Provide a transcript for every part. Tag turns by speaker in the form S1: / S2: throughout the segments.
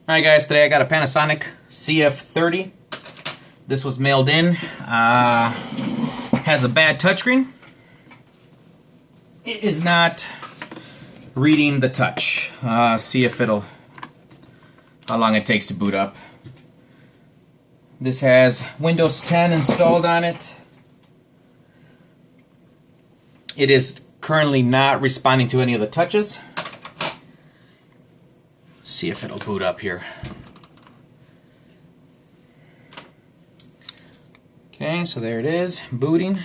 S1: Alright guys, today I got a Panasonic CF-30. This was mailed in. Has a bad touchscreen. It is not reading the touch. See if how long it takes to boot up. This has Windows 10 installed on it. It is currently not responding to any of the touches. See if it'll boot up here. Okay, so there it is, booting.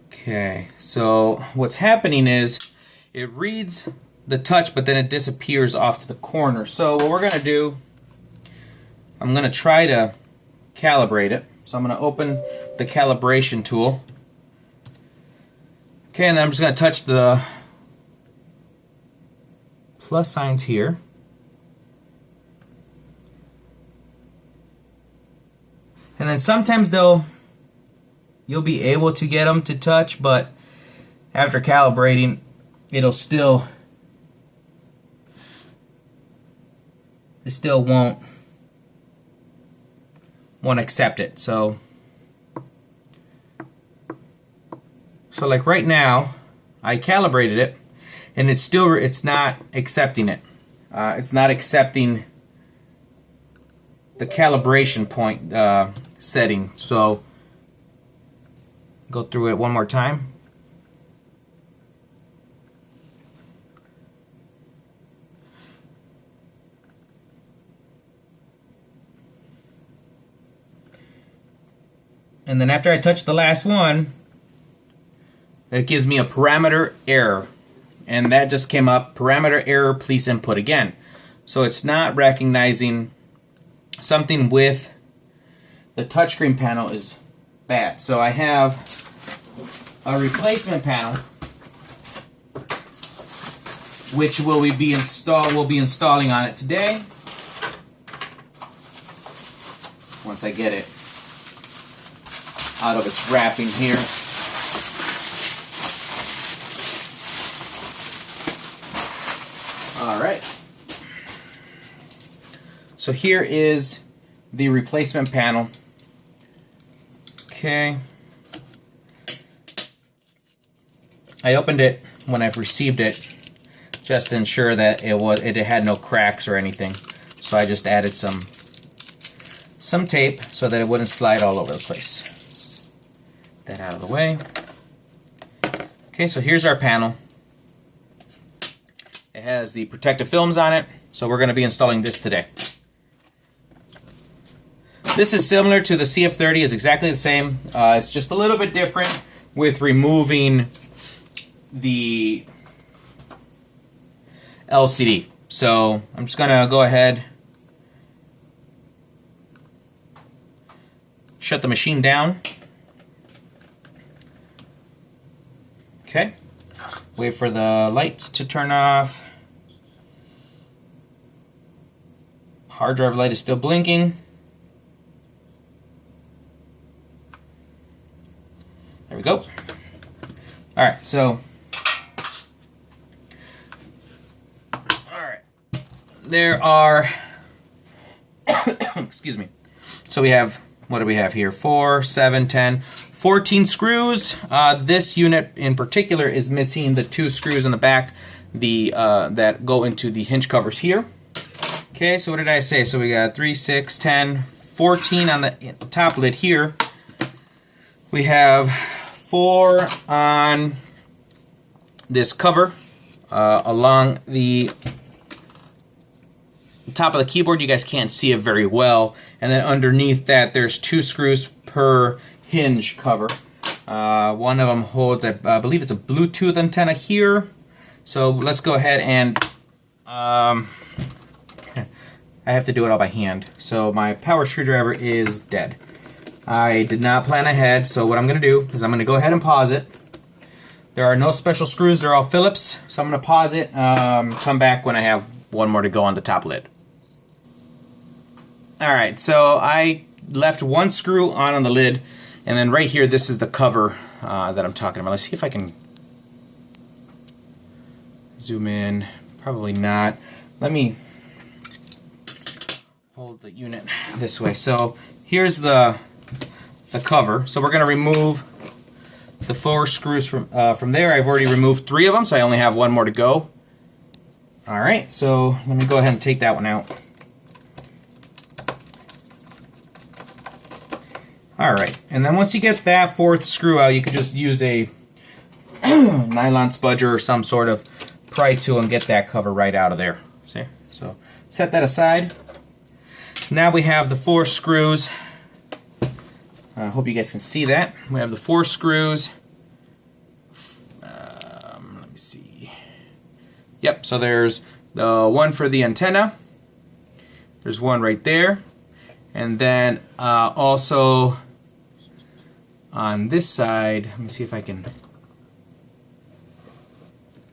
S1: Okay, so what's happening is it reads the touch, but then it disappears off to the corner. So what we're going to do, I'm going to try to calibrate it. So I'm going to open the calibration tool. Okay, and then I'm just going to touch the plus signs here. And then sometimes you'll be able to get them to touch, but after calibrating, it still won't accept it. So like right now, I calibrated it, and it's not accepting it. It's not accepting the calibration point setting. So go through it one more time. And then after I touch the last one, it gives me a parameter error. And that just came up, parameter error, please input again. So it's not recognizing something with the touchscreen panel is bad. So I have a replacement panel which we'll be installing on it today once I get it out of its wrapping here. Alright. So here is the replacement panel. Okay. I opened it when I received it just to ensure that it had no cracks or anything. So I just added some tape so that it wouldn't slide all over the place. That out of the way. Okay, so here's our panel. It has the protective films on it, so we're going to be installing this today. This is similar to the CF-30, it's exactly the same. It's just a little bit different with removing the LCD. So I'm just going to go ahead, shut the machine down. Okay, wait for the lights to turn off. Hard drive light is still blinking. There we go. Alright, so there are excuse me. So we have, what do we have here? 4, 7, 10, 14 screws. This unit in particular is missing the 2 screws in the back that go into the hinge covers here. Okay, so what did I say? So we got 3, 6, 10, 14 on the top lid here. We have 4 on this cover along the top of the keyboard. You guys can't see it very well. And then underneath that, there's 2 screws per hinge cover. One of them holds, I believe it's a Bluetooth antenna here. So let's go ahead and I have to do it all by hand. So my power screwdriver is dead. I did not plan ahead, so what I'm going to do is I'm going to go ahead and pause it. There are no special screws, they're all Phillips. So I'm going to pause it, come back when I have one more to go on the top lid. Alright, so I left one screw on the lid, and then right here, this is the cover that I'm talking about. Let's see if I can zoom in. Probably not. Let me hold the unit this way. So here's the cover. So we're going to remove the 4 screws from there. I've already removed 3 of them, so I only have 1 more to go. Alright, so let me go ahead and take that one out. Alright, and then once you get that 4th screw out, you can just use a nylon spudger or some sort of pry tool and get that cover right out of there. See? So set that aside. Now we have the 4 screws. I hope you guys can see that. We have the 4 screws. Let me see. Yep, so there's the one for the antenna. There's one right there. And then also on this side, let me see if I can,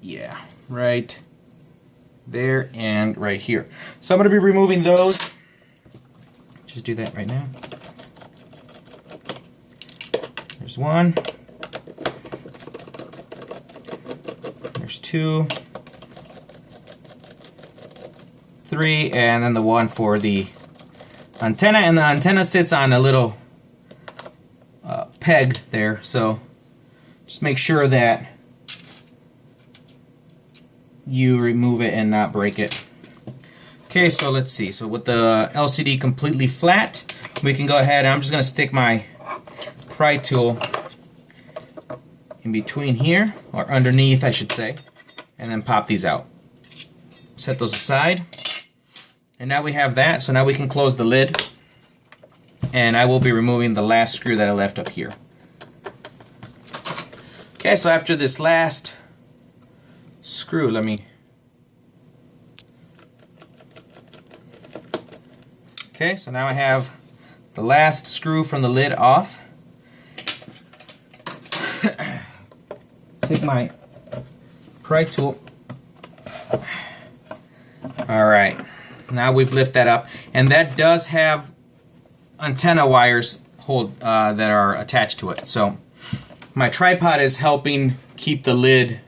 S1: yeah, right there and right here. So I'm going to be removing those. Just do that right now. There's 1. There's 2. 3, and then the one for the antenna, and the antenna sits on a little peg there, so just make sure that you remove it and not break it. Okay, so let's see. So with the LCD completely flat, we can go ahead and I'm just going to stick my pry tool in between here, or underneath I should say, and then pop these out. Set those aside. And now we have that, so now we can close the lid. And I will be removing the last screw that I left up here. Okay, so after this last screw, let me... Okay, so now I have the last screw from the lid off. Take my pry tool. Alright, now we've lifted that up. And that does have antenna wires that are attached to it. So my tripod is helping keep the lid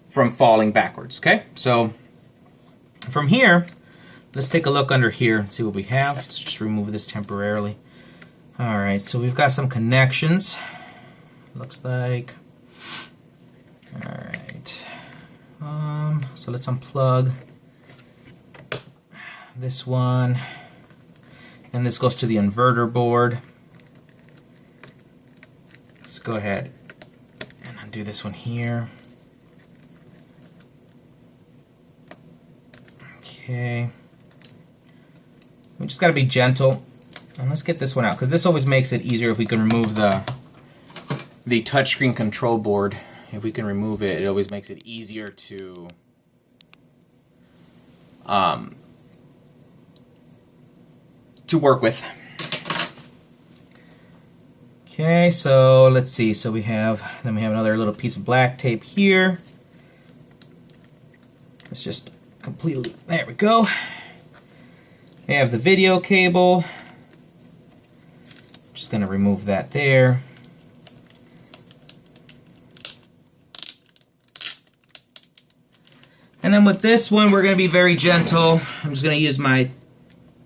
S1: from falling backwards. Okay, so from here, let's take a look under here and see what we have. Let's just remove this temporarily. Alright, so we've got some connections. Looks like. Alright. So let's unplug this one. And this goes to the inverter board. Let's go ahead and undo this one here. Okay. We just got to be gentle. And let's get this one out, because this always makes it easier if we can remove the touchscreen control board. If we can remove it, it always makes it easier to work with. Okay, so let's see. So we have another little piece of black tape here. Let's just completely, there we go. We have the video cable. Just going to remove that there. And then with this one, we're going to be very gentle. I'm just going to use my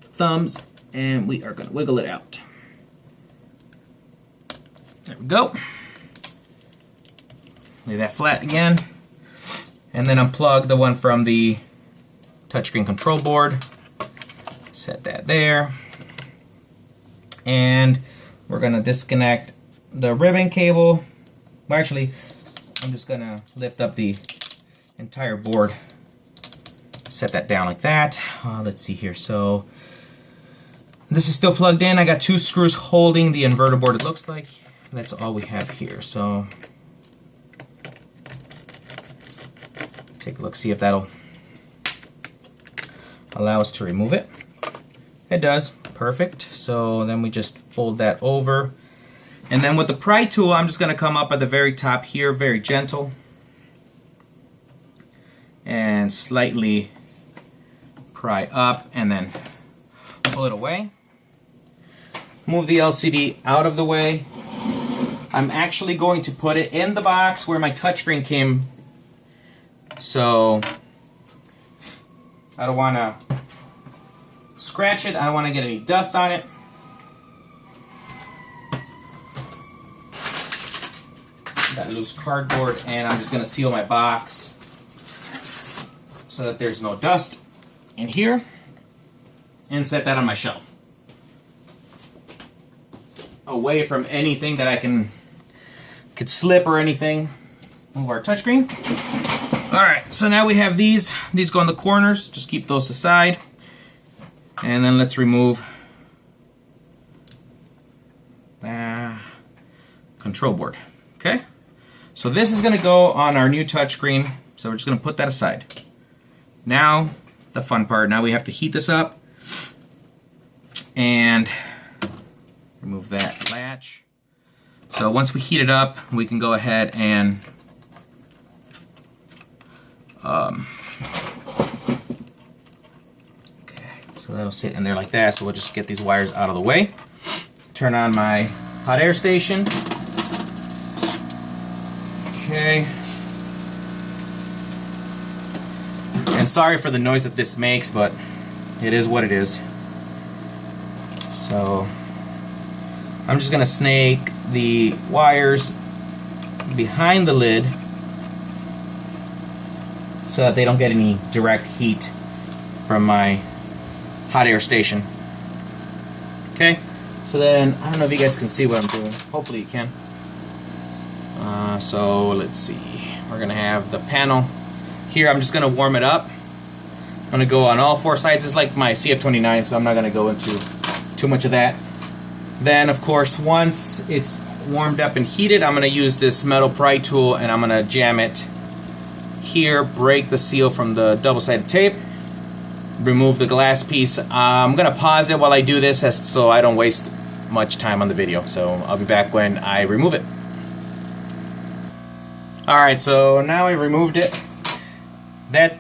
S1: thumbs and we are going to wiggle it out. There we go. Lay that flat again. And then unplug the one from the touchscreen control board. Set that there. And we're going to disconnect the ribbon cable. Well, actually, I'm just going to lift up the entire board. Set that down like that. Let's see here. So this is still plugged in. I got 2 screws holding the inverter board, it looks like. That's all we have here. So let's take a look, see if that'll allow us to remove it. It does. Perfect. So then we just fold that over. And then with the pry tool, I'm just going to come up at the very top here, very gentle, and slightly pry up and then pull it away. Move the LCD out of the way. I'm actually going to put it in the box where my touchscreen came, so I don't want to scratch it. I don't want to get any dust on it. Got loose cardboard, and I'm just going to seal my box so that there's no dust in here, and set that on my shelf, away from anything that could slip or anything. Move our touchscreen. Alright, so now we have these. These go in the corners. Just keep those aside. And then let's remove the control board. Okay? So this is going to go on our new touchscreen. So we're just going to put that aside. Now, the fun part. Now we have to heat this up. And remove that latch. So once we heat it up, we can go ahead and okay, so that'll sit in there like that. So we'll just get these wires out of the way. Turn on my hot air station. Okay. And sorry for the noise that this makes, but it is what it is. So I'm just going to snake the wires behind the lid so that they don't get any direct heat from my hot air station. Okay, so then I don't know if you guys can see what I'm doing. Hopefully you can. So let's see. We're going to have the panel here. I'm just going to warm it up. I'm going to go on all four sides. It's like my CF-29, so I'm not going to go into too much of that. Then, of course, once it's warmed up and heated, I'm going to use this metal pry tool and I'm going to jam it here, break the seal from the double-sided tape, remove the glass piece. I'm going to pause it while I do this so I don't waste much time on the video. So I'll be back when I remove it. Alright, so now I removed it.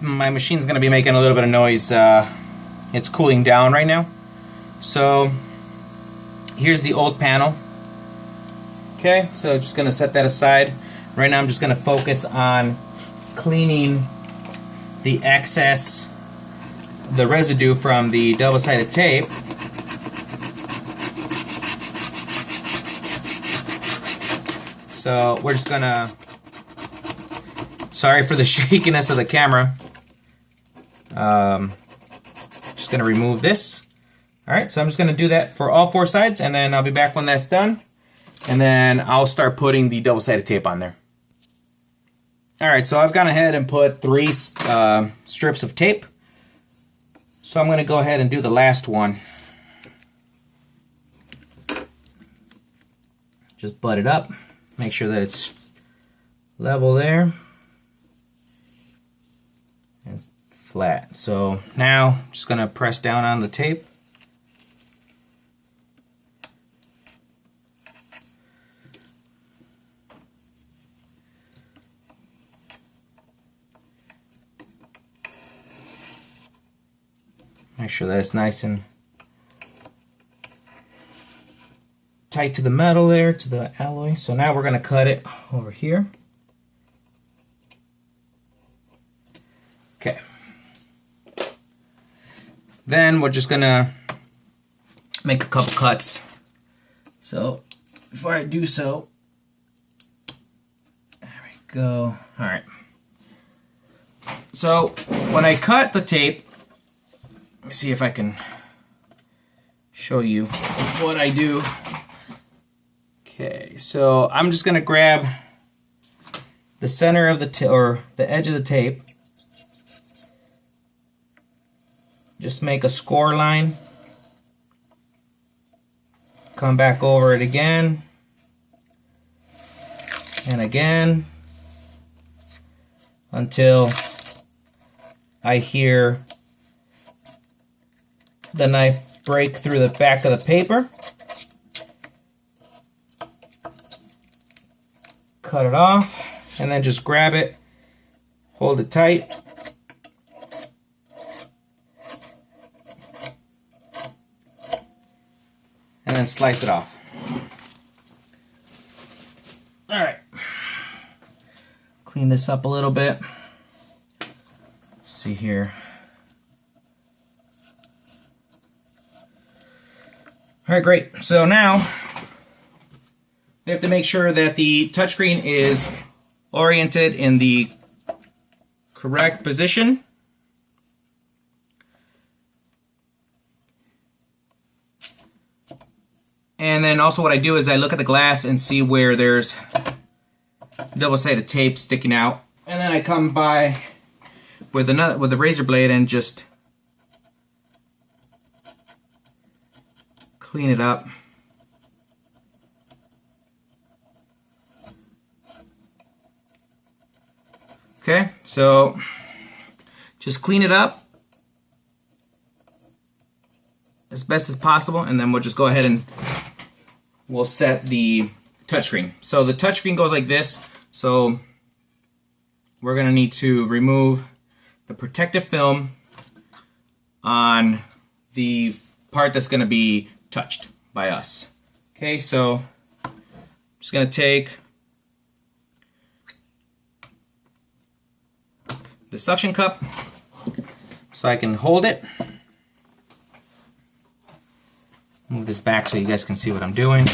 S1: My machine's going to be making a little bit of noise. It's cooling down right now. So here's the old panel. Okay, so just going to set that aside. Right now I'm just going to focus on cleaning the excess, the residue from the double-sided tape. So we're just going to, sorry for the shakiness of the camera. Just going to remove this. Alright, so I'm just going to do that for all four sides, and then I'll be back when that's done. And then I'll start putting the double-sided tape on there. Alright, so I've gone ahead and put 3 strips of tape. So I'm going to go ahead and do the last one. Just butt it up. Make sure that it's level there. And flat. So now I'm just going to press down on the tape. Make sure that it's nice and tight to the metal there, to the alloy. So now we're going to cut it over here. Okay. Then we're just going to make a couple cuts. So before I do so, there we go. All right. So when I cut the tape, let me see if I can show you what I do. Okay, so I'm just going to grab the center of the the edge of the tape. Just make a score line. Come back over it again. And again. Until I hear the knife break through the back of the paper. Cut it off, and then just grab it, hold it tight, and then slice it off. All right. Clean this up a little bit. Let's see here. All right, great. So now we have to make sure that the touchscreen is oriented in the correct position. And then also what I do is I look at the glass and see where there's double-sided tape sticking out. And then I come by with the razor blade and just clean it up. Okay, so just clean it up as best as possible, and then we'll just go ahead and we'll set the touchscreen. So the touchscreen goes like this. So we're going to need to remove the protective film on the part that's going to be touched by us. Okay, so I'm just going to take the suction cup so I can hold it. Move this back so you guys can see what I'm doing.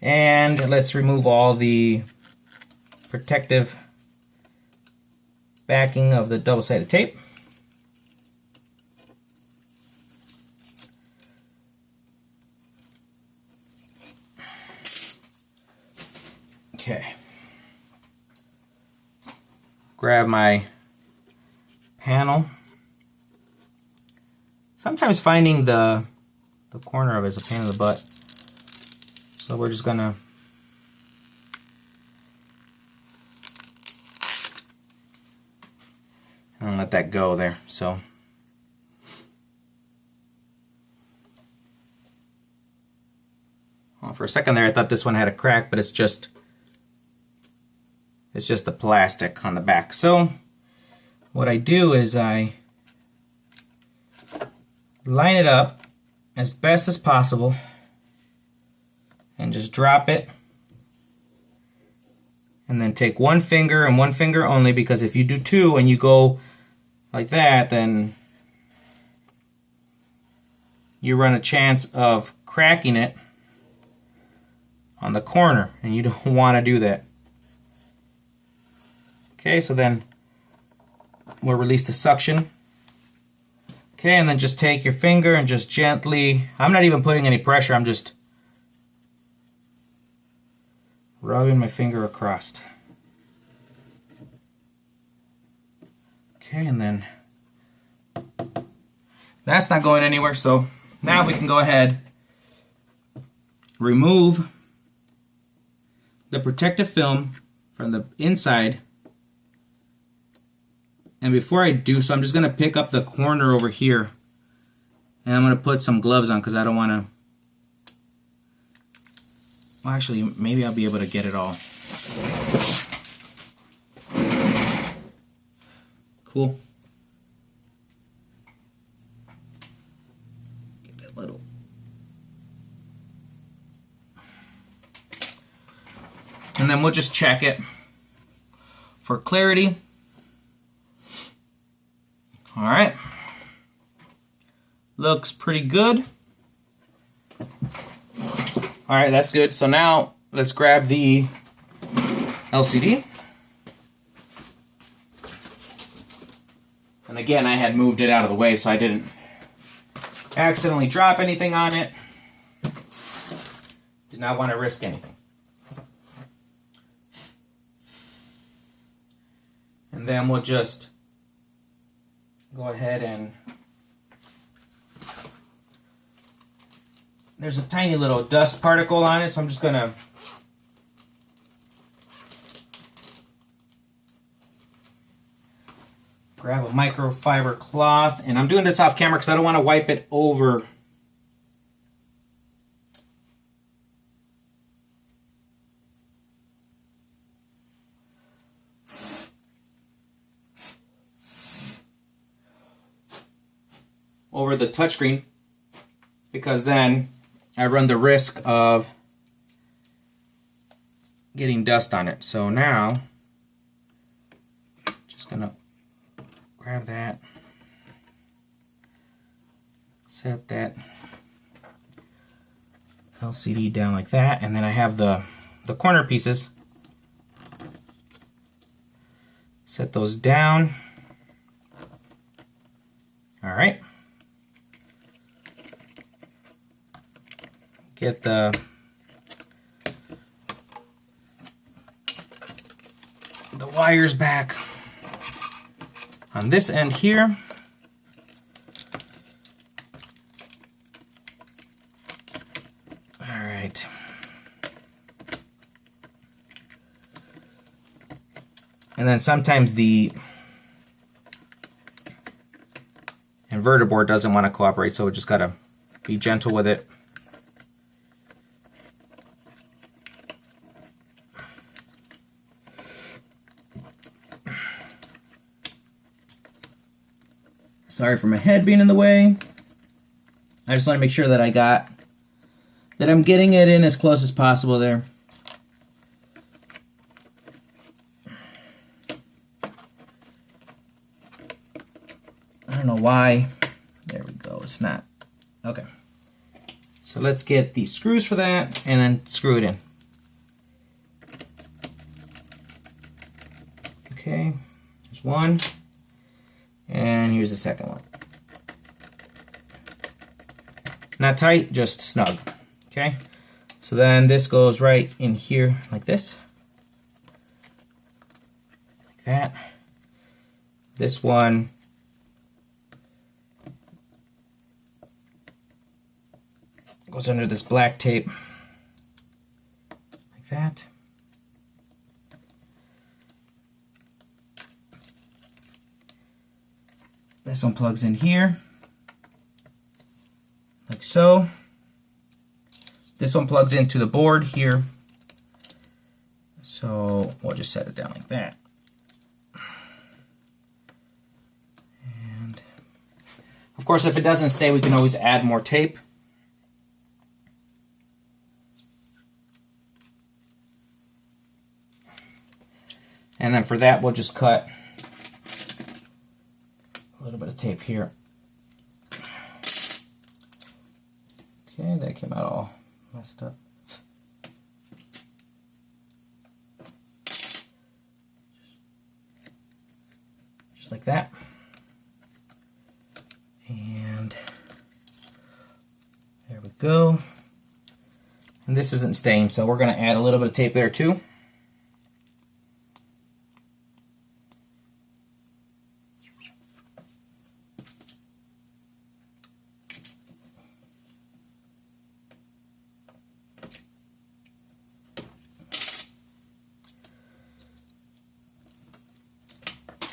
S1: And let's remove all the protective backing of the double-sided tape. Okay. Grab my panel. Sometimes finding the corner of it is a pain in the butt. So we're just gonna and let that go there. So well, for a second there I thought this one had a crack, but it's just the plastic on the back. So what I do is I line it up as best as possible and just drop it, and then take one finger and one finger only, because if you do two and you go like that, then you run a chance of cracking it on the corner, and you don't want to do that. Okay, so then we'll release the suction. Okay, and then just take your finger and just gently, I'm not even putting any pressure, I'm just rubbing my finger across. Okay, and then that's not going anywhere, so now we can go ahead, remove the protective film from the inside. And before I do so, I'm just going to pick up the corner over here, and I'm going to put some gloves on because I don't want to, well, actually maybe I'll be able to get it all. Cool. Get that little. And then we'll just check it for clarity. All right, looks pretty good. All right, that's good. So now let's grab the LCD. And again, I had moved it out of the way so I didn't accidentally drop anything on it. Did not want to risk anything. And then we'll just go ahead and there's a tiny little dust particle on it, so I'm just gonna grab a microfiber cloth, and I'm doing this off camera because I don't want to wipe it over the touchscreen, because then I run the risk of getting dust on it. So now, just gonna grab that, set that LCD down like that, and then I have the corner pieces. Set those down. All right. Get the wires back on this end here. All right. And then sometimes the inverter board doesn't want to cooperate, so we just gotta be gentle with it. Sorry for my head being in the way. I just want to make sure that I'm getting it in as close as possible there. I don't know why. There we go. It's not. Okay. So let's get the screws for that and then screw it in. Okay. There's one. And here's the second one. Not tight, just snug. Okay. So then this goes right in here like this. Like that. This one goes under this black tape like that. This one plugs in here like so. This one plugs into the board here, so we'll just set it down like that. And of course, if it doesn't stay, we can always add more tape. And then for that, we'll just cut a little bit of tape here. Okay, that came out all messed up. Just like that. And there we go. And this isn't staying, so we're going to add a little bit of tape there too.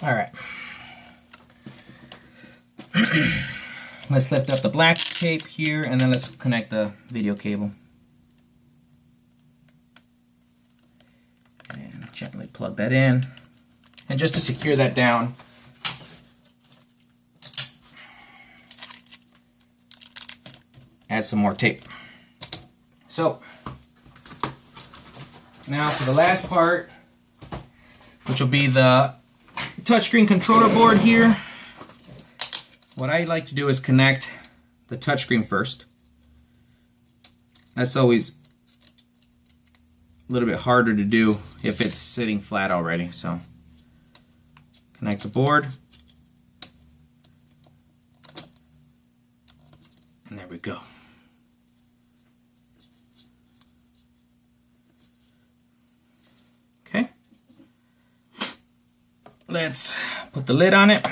S1: All right. Let's lift up the black tape here, and then let's connect the video cable. And gently plug that in. And just to secure that down, add some more tape. So, now for the last part, which will be the touchscreen controller board here. What I like to do is connect the touchscreen first. That's always a little bit harder to do if it's sitting flat already. So connect the board. And there we go. Okay. Let's put the lid on it.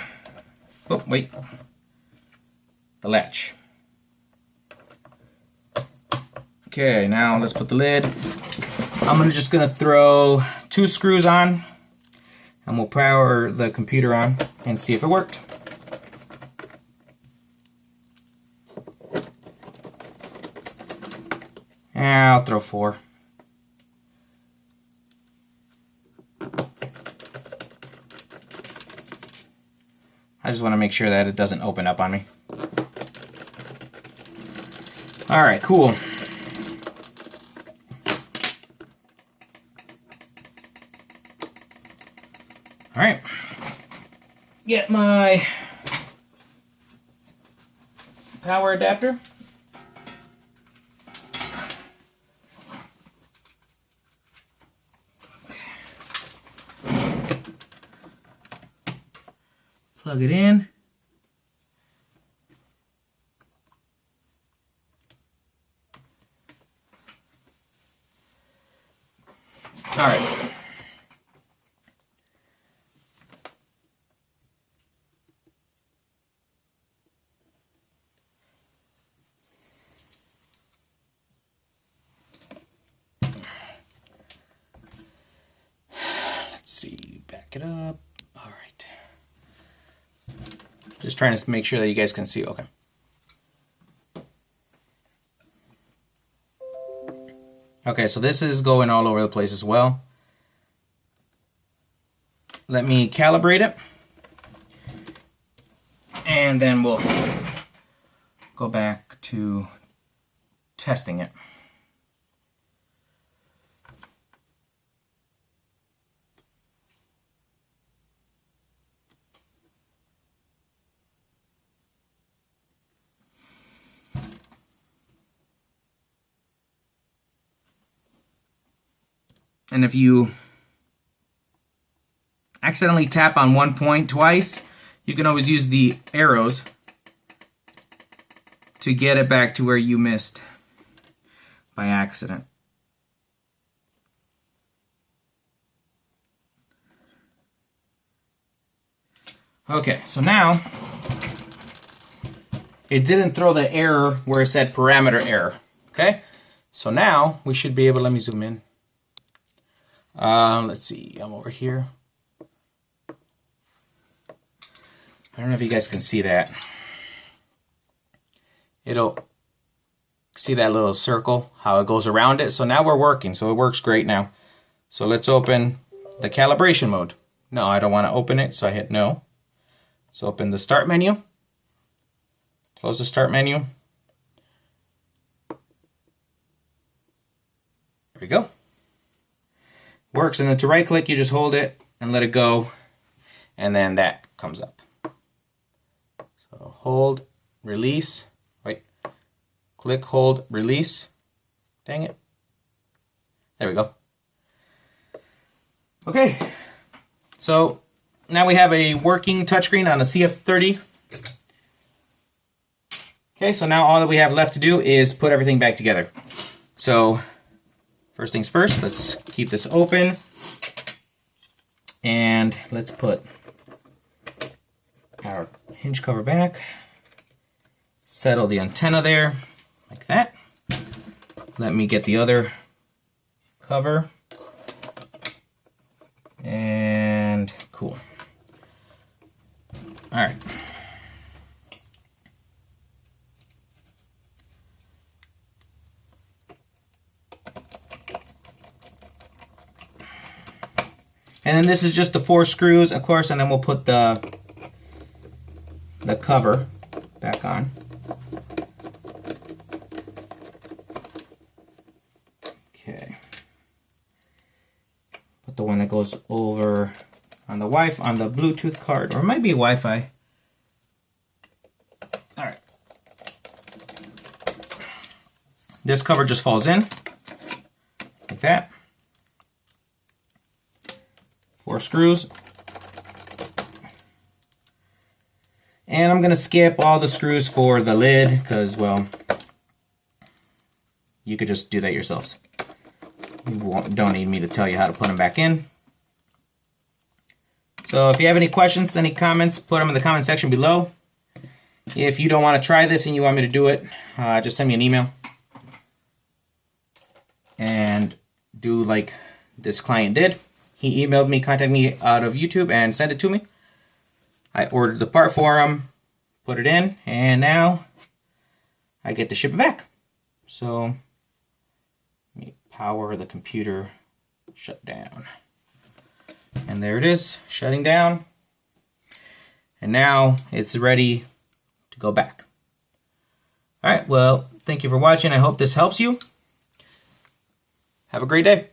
S1: Oh, wait. The latch. Okay, now let's put the lid. I'm just gonna throw 2 screws on, and we'll power the computer on and see if it worked. And I'll throw 4. I just want to make sure that it doesn't open up on me. Alright, cool. get my power adapter. Plug it in. All right. Let's see, back it up. All right. Just trying to make sure that you guys can see. Okay. Okay, so this is going all over the place as well. Let me calibrate it. And then we'll go back to testing it. And if you accidentally tap on one point twice, you can always use the arrows to get it back to where you missed by accident. Okay, so now it didn't throw the error where it said parameter error. Okay, so now we should be able, let me zoom in. Let's see, I'm over here. I don't know if you guys can see that. It'll see that little circle, how it goes around it. So now we're working, so it works great now. So let's open the calibration mode. No, I don't want to open it, so I hit no. So open the start menu. Close the start menu. There we go. Works, and then to right click you just hold it and let it go, and then that comes up. So hold, release, wait, click, hold, release. Dang it. There we go. Okay, so now we have a working touchscreen on a CF-30. Okay, so now all that we have left to do is put everything back together. So first things first, let's keep this open, and let's put our hinge cover back, settle the antenna there, like that. Let me get the other cover, and cool. All right. And then this is just the 4 screws, of course, and then we'll put the cover back on. Okay. Put the one that goes over on the on the Bluetooth card, or it might be Wi-Fi. All right. This cover just falls in like that. 4 screws. And I'm going to skip all the screws for the lid because, well, you could just do that yourselves. You don't need me to tell you how to put them back in. So if you have any questions, any comments, put them in the comment section below. If you don't want to try this and you want me to do it, just send me an email. And do like this client did. He emailed me, contacted me out of YouTube, and sent it to me. I ordered the part for him, put it in, and now I get to ship it back. So let me power the computer, shut down. And there it is, shutting down. And now it's ready to go back. All right, well, thank you for watching. I hope this helps you. Have a great day.